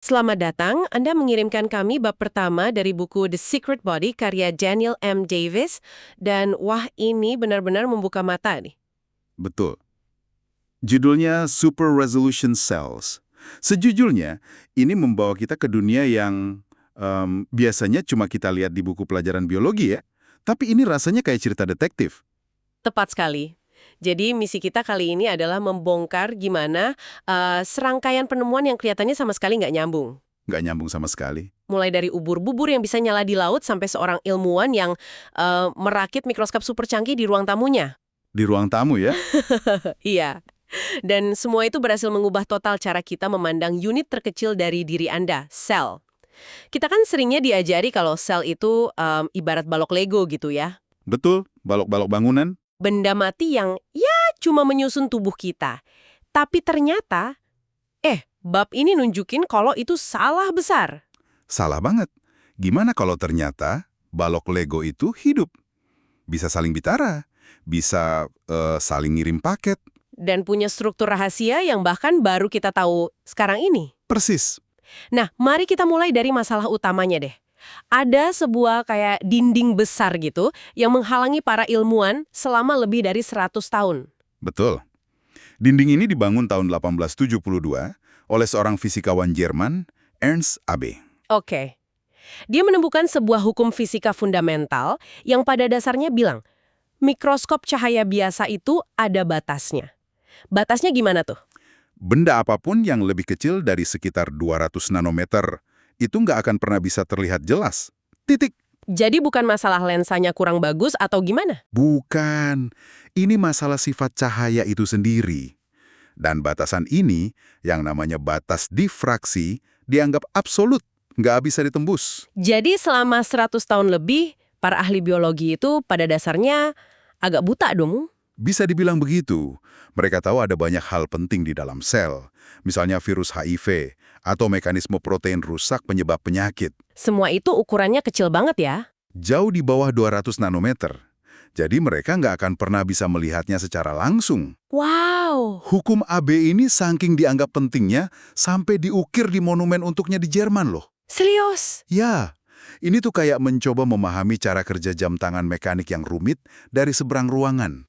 Selamat datang, Anda mengirimkan kami bab pertama dari buku The Secret Body karya Daniel M. Davis, dan wah ini benar-benar membuka mata nih. Betul. Judulnya Super Resolution Cells. Sejujurnya, ini membawa kita ke dunia yang biasanya cuma kita lihat di buku pelajaran biologi ya. Tapi ini rasanya kayak cerita detektif. Tepat sekali. Jadi misi kita kali ini adalah membongkar gimana serangkaian penemuan yang kelihatannya sama sekali nggak nyambung. Nggak nyambung sama sekali. Mulai dari ubur-bubur yang bisa nyala di laut sampai seorang ilmuwan yang merakit mikroskop super canggih di ruang tamunya. Di ruang tamu ya. Iya. Dan semua itu berhasil mengubah total cara kita memandang unit terkecil dari diri Anda, sel. Kita kan seringnya diajari kalau sel itu ibarat balok Lego gitu ya. Betul, balok-balok bangunan. Benda mati yang ya cuma menyusun tubuh kita. Tapi ternyata, bab ini nunjukin kalau itu salah besar. Salah banget. Gimana kalau ternyata balok Lego itu hidup? Bisa saling bicara, bisa saling ngirim paket. Dan punya struktur rahasia yang bahkan baru kita tahu sekarang ini. Persis. Nah, mari kita mulai dari masalah utamanya deh. Ada sebuah kayak dinding besar gitu yang menghalangi para ilmuwan selama lebih dari 100 tahun. Betul. Dinding ini dibangun tahun 1872 oleh seorang fisikawan Jerman, Ernst Abbe. Oke. Dia menemukan sebuah hukum fisika fundamental yang pada dasarnya bilang, mikroskop cahaya biasa itu ada batasnya. Batasnya gimana tuh? Benda apapun yang lebih kecil dari sekitar 200 nanometer itu nggak akan pernah bisa terlihat jelas. Titik. Jadi bukan masalah lensanya kurang bagus atau gimana? Bukan. Ini masalah sifat cahaya itu sendiri. Dan batasan ini, yang namanya batas difraksi, dianggap absolut, nggak bisa ditembus. Jadi selama 100 tahun lebih, para ahli biologi itu pada dasarnya agak buta dong. Bisa dibilang begitu. Mereka tahu ada banyak hal penting di dalam sel, misalnya virus HIV atau mekanisme protein rusak penyebab penyakit. Semua itu ukurannya kecil banget ya. Jauh di bawah 200 nanometer. Jadi mereka nggak akan pernah bisa melihatnya secara langsung. Wow. Hukum AB ini saking dianggap pentingnya sampai diukir di monumen untuknya di Jerman loh. Serius? Ya, ini tuh kayak mencoba memahami cara kerja jam tangan mekanik yang rumit dari seberang ruangan.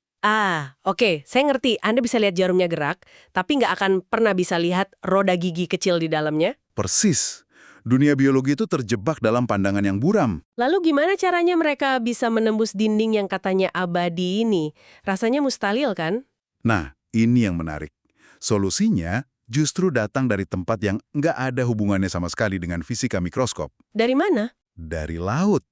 Oke. Saya ngerti. Anda bisa lihat jarumnya gerak, tapi nggak akan pernah bisa lihat roda gigi kecil di dalamnya. Persis. Dunia biologi itu terjebak dalam pandangan yang buram. Lalu gimana caranya mereka bisa menembus dinding yang katanya abadi ini? Rasanya mustahil kan? Nah, ini yang menarik. Solusinya justru datang dari tempat yang nggak ada hubungannya sama sekali dengan fisika mikroskop. Dari mana? Dari laut.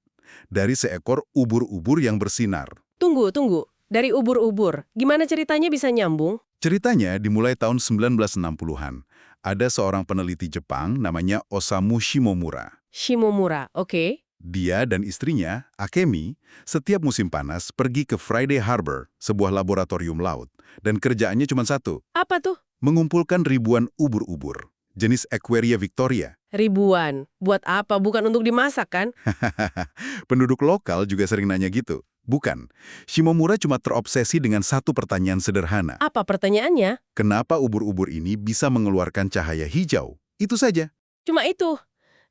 Dari seekor ubur-ubur yang bersinar. Tunggu, tunggu. Dari ubur-ubur. Gimana ceritanya bisa nyambung? Ceritanya dimulai tahun 1960-an. Ada seorang peneliti Jepang namanya Osamu Shimomura. Shimomura, oke. Dia dan istrinya, Akemi, setiap musim panas pergi ke Friday Harbor, sebuah laboratorium laut. Dan kerjaannya cuma satu, Apa tuh? mengumpulkan ribuan ubur-ubur, jenis Aquaria Victoria. Ribuan. Buat apa? Bukan untuk dimasak kan? Penduduk lokal juga sering nanya gitu. Bukan, Shimomura cuma terobsesi dengan satu pertanyaan sederhana. Apa pertanyaannya? Kenapa ubur-ubur ini bisa mengeluarkan cahaya hijau? Itu saja. Cuma itu.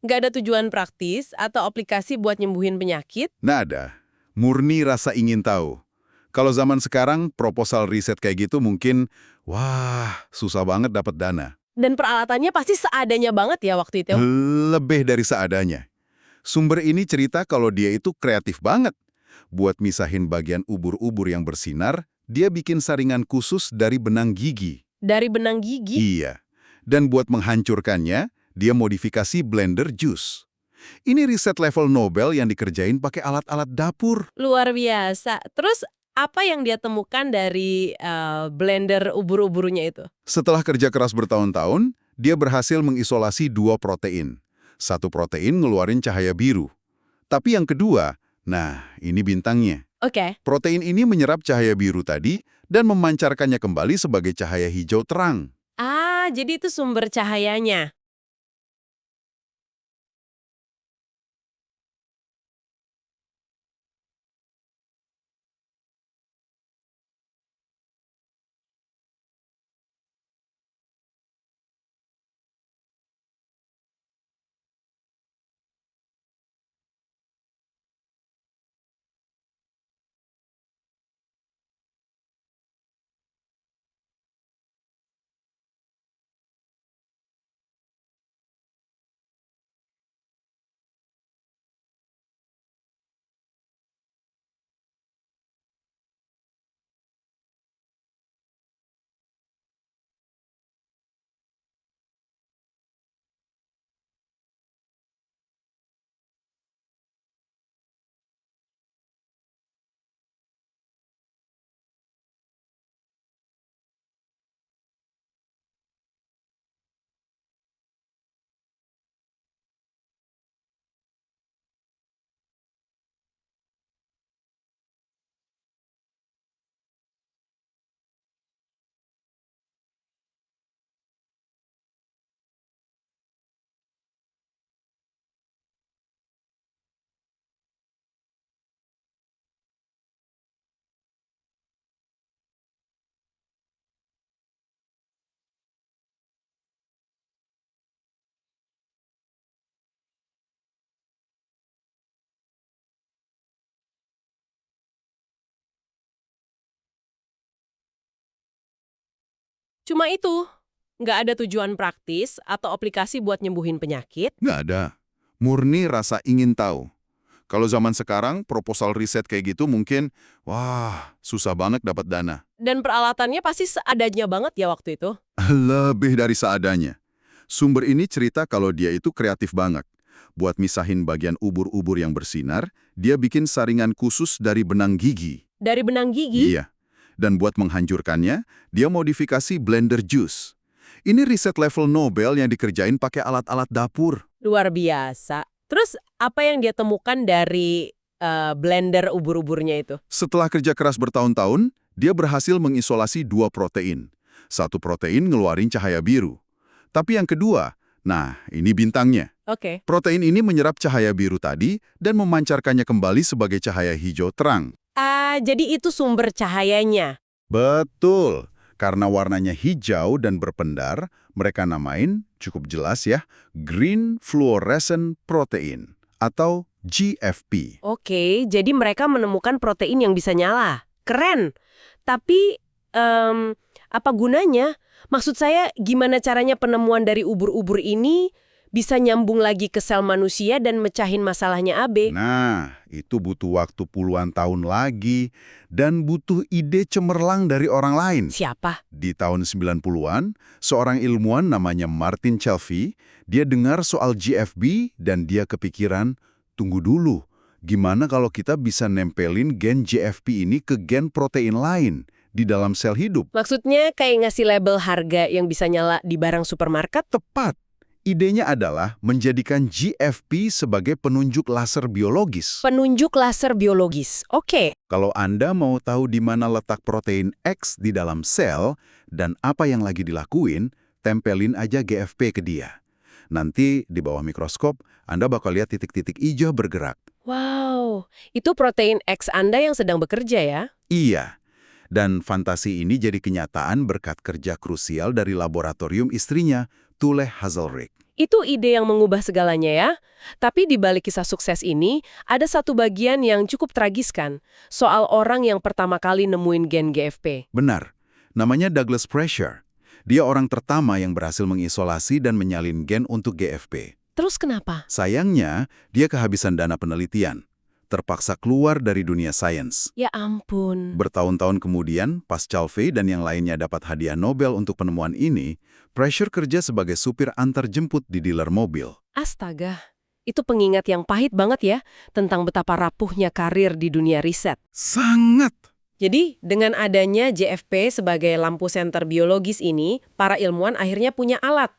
Nggak ada tujuan praktis atau aplikasi buat nyembuhin penyakit. Nada. Murni rasa ingin tahu. Kalau zaman sekarang, proposal riset kayak gitu mungkin, wah, susah banget dapat dana. Dan peralatannya pasti seadanya banget ya waktu itu. Lebih dari seadanya. Sumber ini cerita kalau dia itu kreatif banget. Buat misahin bagian ubur-ubur yang bersinar, dia bikin saringan khusus dari benang gigi. Dari benang gigi. Iya. Dan buat menghancurkannya, dia modifikasi blender jus. Ini riset level Nobel yang dikerjain pakai alat-alat dapur. Luar biasa. Terus apa yang dia temukan dari blender ubur-uburnya itu? Setelah kerja keras bertahun-tahun, dia berhasil mengisolasi dua protein. Satu protein ngeluarin cahaya biru. Tapi yang kedua, nah ini bintangnya. Oke. Protein ini menyerap cahaya biru tadi dan memancarkannya kembali sebagai cahaya hijau terang. Jadi itu sumber cahayanya. Cuma itu, nggak ada tujuan praktis atau aplikasi buat nyembuhin penyakit. Nggak ada. Murni rasa ingin tahu. Kalau zaman sekarang, proposal riset kayak gitu mungkin, wah, susah banget dapat dana. Dan peralatannya pasti seadanya banget ya waktu itu. Lebih dari seadanya. Sumber ini cerita kalau dia itu kreatif banget. Buat misahin bagian ubur-ubur yang bersinar, dia bikin saringan khusus dari benang gigi. Dari benang gigi? Iya. Dan buat menghancurkannya, dia modifikasi blender juice. Ini riset level Nobel yang dikerjain pakai alat-alat dapur. Luar biasa. Terus apa yang dia temukan dari blender ubur-uburnya itu? Setelah kerja keras bertahun-tahun, dia berhasil mengisolasi 2 protein. Satu protein ngeluarin cahaya biru. Tapi yang kedua, nah ini bintangnya. Oke. Protein ini menyerap cahaya biru tadi dan memancarkannya kembali sebagai cahaya hijau terang. Jadi itu sumber cahayanya. Betul. Karena warnanya hijau dan berpendar, mereka namain, cukup jelas ya, Green Fluorescent Protein atau GFP. Oke, jadi mereka menemukan protein yang bisa nyala. Keren. Tapi, apa gunanya? Maksud saya, gimana caranya penemuan dari ubur-ubur ini bisa nyambung lagi ke sel manusia dan mecahin masalahnya AB? Nah, itu butuh waktu puluhan tahun lagi dan butuh ide cemerlang dari orang lain. Siapa? Di tahun 90-an, seorang ilmuwan namanya Martin Chelfie, dia dengar soal GFB dan dia kepikiran, tunggu dulu, gimana kalau kita bisa nempelin gen GFP ini ke gen protein lain di dalam sel hidup? Maksudnya kayak ngasih label harga yang bisa nyala di barang supermarket? Tepat. Idenya adalah menjadikan GFP sebagai penunjuk laser biologis. Penunjuk laser biologis. Oke. Kalau Anda mau tahu di mana letak protein X di dalam sel dan apa yang lagi dilakuin, tempelin aja GFP ke dia. Nanti di bawah mikroskop, Anda bakal lihat titik-titik hijau bergerak. Wow, itu protein X Anda yang sedang bekerja ya? Iya. Dan fantasi ini jadi kenyataan berkat kerja krusial dari laboratorium istrinya, Tule Hazelrigg. Itu ide yang mengubah segalanya ya. Tapi di balik kisah sukses ini, ada satu bagian yang cukup tragis kan? Soal orang yang pertama kali nemuin gen GFP. Benar. Namanya Douglas Pressure. Dia orang pertama yang berhasil mengisolasi dan menyalin gen untuk GFP. Terus kenapa? Sayangnya, dia kehabisan dana penelitian. Terpaksa keluar dari dunia sains. Ya ampun. Bertahun-tahun kemudian, pas Chelfie dan yang lainnya dapat hadiah Nobel untuk penemuan ini, Pressure kerja sebagai supir antar jemput di dealer mobil. Astaga, itu pengingat yang pahit banget ya tentang betapa rapuhnya karir di dunia riset. Sangat! Jadi, dengan adanya GFP sebagai lampu senter biologis ini, para ilmuwan akhirnya punya alat.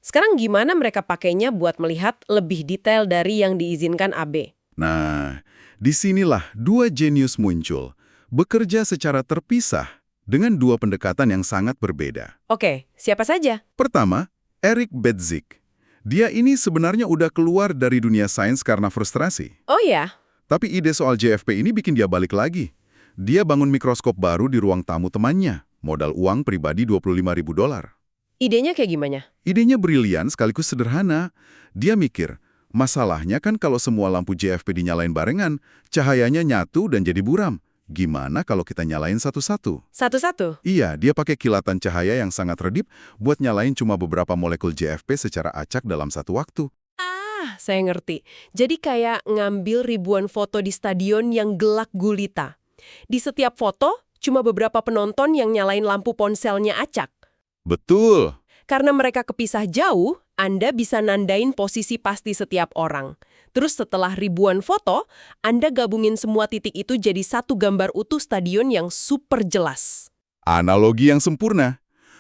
Sekarang gimana mereka pakainya buat melihat lebih detail dari yang diizinkan AB? Nah, disinilah 2 jenius muncul, bekerja secara terpisah dengan 2 pendekatan yang sangat berbeda. Oke, siapa saja? Pertama, Eric Bedzik. Dia ini sebenarnya udah keluar dari dunia sains karena frustrasi. Oh ya? Tapi ide soal GFP ini bikin dia balik lagi. Dia bangun mikroskop baru di ruang tamu temannya, modal uang pribadi $25.000. Idenya kayak gimana? Idenya brilian sekaligus sederhana. Dia mikir, masalahnya kan kalau semua lampu GFP dinyalain barengan, cahayanya nyatu dan jadi buram. Gimana kalau kita nyalain satu-satu? Satu-satu? Iya, dia pakai kilatan cahaya yang sangat redup buat nyalain cuma beberapa molekul GFP secara acak dalam satu waktu. Saya ngerti. Jadi kayak ngambil ribuan foto di stadion yang gelap gulita. Di setiap foto, cuma beberapa penonton yang nyalain lampu ponselnya acak. Betul. Karena mereka kepisah jauh, Anda bisa nandain posisi pasti setiap orang. Terus setelah ribuan foto, Anda gabungin semua titik itu jadi satu gambar utuh stadion yang super jelas. Analogi yang sempurna.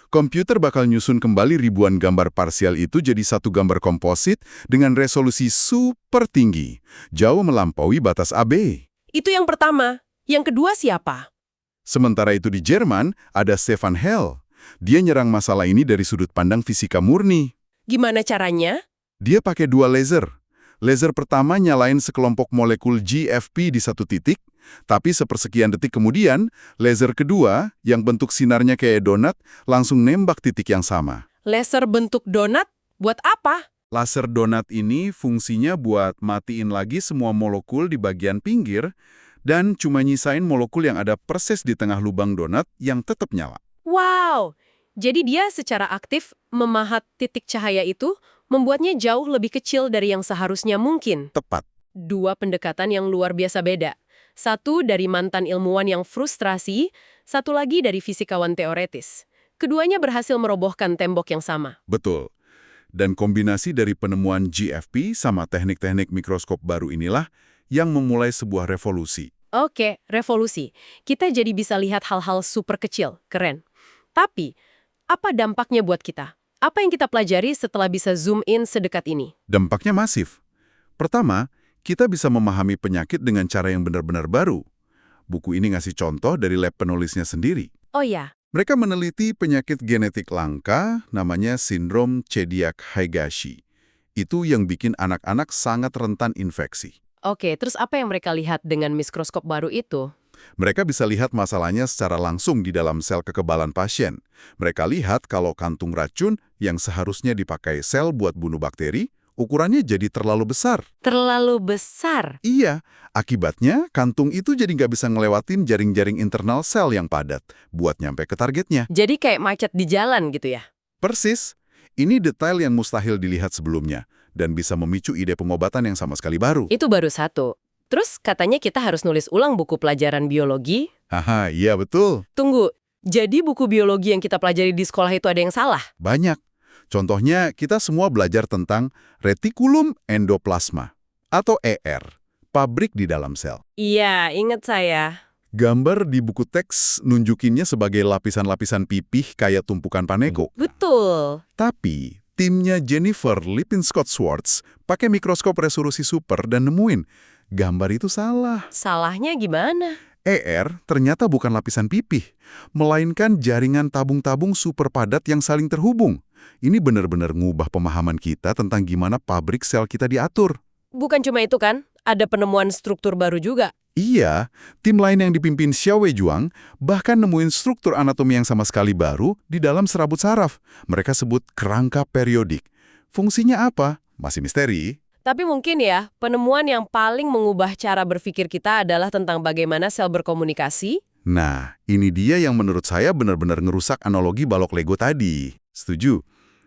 Komputer bakal nyusun kembali ribuan gambar parsial itu jadi satu gambar komposit dengan resolusi super tinggi, jauh melampaui batas AB. Itu yang pertama. Yang kedua siapa? Sementara itu di Jerman, ada Stefan Hell. Dia nyerang masalah ini dari sudut pandang fisika murni. Gimana caranya? Dia pakai 2 laser. Laser pertama nyalain sekelompok molekul GFP di satu titik, tapi sepersekian detik kemudian, laser kedua, yang bentuk sinarnya kayak donat, langsung nembak titik yang sama. Laser bentuk donat? Buat apa? Laser donat ini fungsinya buat matiin lagi semua molekul di bagian pinggir, dan cuma nyisain molekul yang ada persis di tengah lubang donat yang tetap nyala. Wow! Jadi dia secara aktif memahat titik cahaya itu, membuatnya jauh lebih kecil dari yang seharusnya mungkin. Tepat. Dua pendekatan yang luar biasa beda. Satu dari mantan ilmuwan yang frustrasi, satu lagi dari fisikawan teoretis. Keduanya berhasil merobohkan tembok yang sama. Betul. Dan kombinasi dari penemuan GFP sama teknik-teknik mikroskop baru inilah yang memulai sebuah revolusi. Oke, revolusi. Kita jadi bisa lihat hal-hal super kecil, keren. Tapi, apa dampaknya buat kita? Apa yang kita pelajari setelah bisa zoom in sedekat ini? Dampaknya masif. Pertama, kita bisa memahami penyakit dengan cara yang benar-benar baru. Buku ini ngasih contoh dari lab penulisnya sendiri. Oh ya, Mereka meneliti penyakit genetik langka namanya sindrom celiac Higashi. Itu yang bikin anak-anak sangat rentan infeksi. oke. Terus apa yang mereka lihat dengan mikroskop baru itu? Mereka bisa lihat masalahnya secara langsung di dalam sel kekebalan pasien. Mereka lihat kalau kantung racun yang seharusnya dipakai sel buat bunuh bakteri, ukurannya jadi terlalu besar. Terlalu besar. Iya, akibatnya kantung itu jadi nggak bisa ngelewatin jaring-jaring internal sel yang padat buat nyampe ke targetnya. Jadi kayak macet di jalan gitu ya? Persis, ini detail yang mustahil dilihat sebelumnya dan bisa memicu ide pengobatan yang sama sekali baru. Itu baru satu. Terus katanya kita harus nulis ulang buku pelajaran biologi. Haha, iya betul. Tunggu, jadi buku biologi yang kita pelajari di sekolah itu ada yang salah? Banyak. Contohnya, kita semua belajar tentang retikulum endoplasma atau ER, pabrik di dalam sel. Iya, ingat saya. Gambar di buku teks nunjukinnya sebagai lapisan-lapisan pipih kayak tumpukan paneko. Betul. Tapi, timnya Jennifer Lippincott-Schwartz pakai mikroskop resolusi super dan nemuin gambar itu salah. Salahnya gimana? ER ternyata bukan lapisan pipih, melainkan jaringan tabung-tabung super padat yang saling terhubung. Ini benar-benar ngubah pemahaman kita tentang gimana pabrik sel kita diatur. Bukan cuma itu kan? Ada penemuan struktur baru juga. Iya, tim lain yang dipimpin Xiao Weijuang bahkan nemuin struktur anatomi yang sama sekali baru di dalam serabut saraf. Mereka sebut kerangka periodik. Fungsinya apa? Masih misteri. Tapi mungkin ya, penemuan yang paling mengubah cara berpikir kita adalah tentang bagaimana sel berkomunikasi. Nah, ini dia yang menurut saya benar-benar ngerusak analogi balok Lego tadi. Setuju?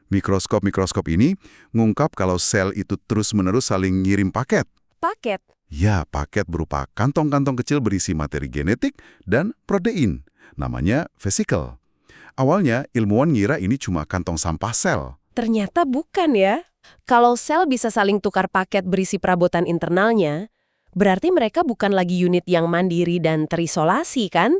Mikroskop-mikroskop ini ngungkap kalau sel itu terus-menerus saling ngirim paket. Paket. Ya, paket berupa kantong-kantong kecil berisi materi genetik dan protein. Namanya vesicle. Awalnya, ilmuwan ngira ini cuma kantong sampah sel. Ternyata bukan ya. Kalau sel bisa saling tukar paket berisi perabotan internalnya, berarti mereka bukan lagi unit yang mandiri dan terisolasi kan?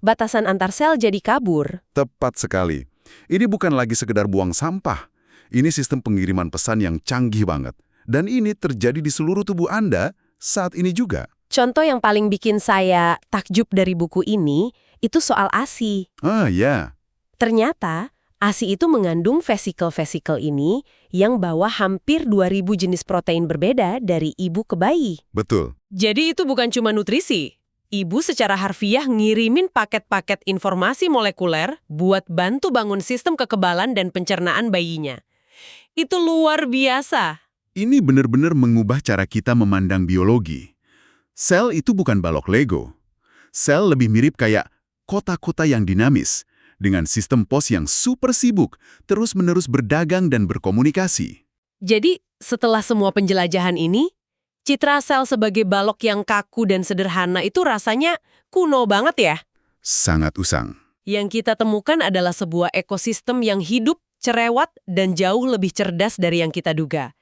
Batasan antar sel jadi kabur. Tepat sekali. Ini bukan lagi sekedar buang sampah. Ini sistem pengiriman pesan yang canggih banget. Dan ini terjadi di seluruh tubuh Anda saat ini juga. Contoh yang paling bikin saya takjub dari buku ini, itu soal ASI. Ah, ya. Ternyata, ASI itu mengandung vesikel-vesikel ini yang bawa hampir 2.000 jenis protein berbeda dari ibu ke bayi. Betul. Jadi itu bukan cuma nutrisi. Ibu secara harfiah ngirimin paket-paket informasi molekuler buat bantu bangun sistem kekebalan dan pencernaan bayinya. Itu luar biasa. Ini benar-benar mengubah cara kita memandang biologi. Sel itu bukan balok Lego. Sel lebih mirip kayak kota-kota yang dinamis, dengan sistem pos yang super sibuk, terus-menerus berdagang dan berkomunikasi. Jadi, setelah semua penjelajahan ini, citra sel sebagai balok yang kaku dan sederhana itu rasanya kuno banget ya. Sangat usang. Yang kita temukan adalah sebuah ekosistem yang hidup, cerewet, dan jauh lebih cerdas dari yang kita duga.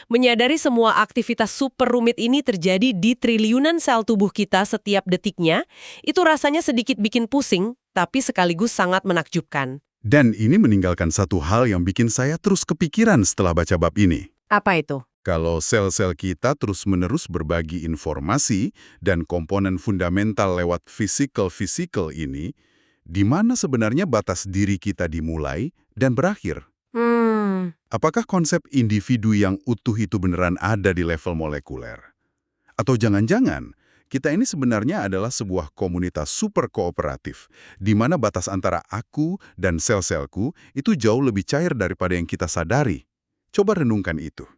Menyadari semua aktivitas super rumit ini terjadi di triliunan sel tubuh kita setiap detiknya, itu rasanya sedikit bikin pusing, tapi sekaligus sangat menakjubkan. Dan ini meninggalkan satu hal yang bikin saya terus kepikiran setelah baca bab ini. Apa itu? Kalau sel-sel kita terus-menerus berbagi informasi dan komponen fundamental lewat physical ini, di mana sebenarnya batas diri kita dimulai dan berakhir? Apakah konsep individu yang utuh itu beneran ada di level molekuler? Atau jangan-jangan, kita ini sebenarnya adalah sebuah komunitas super kooperatif, di mana batas antara aku dan sel-selku itu jauh lebih cair daripada yang kita sadari. Coba renungkan itu.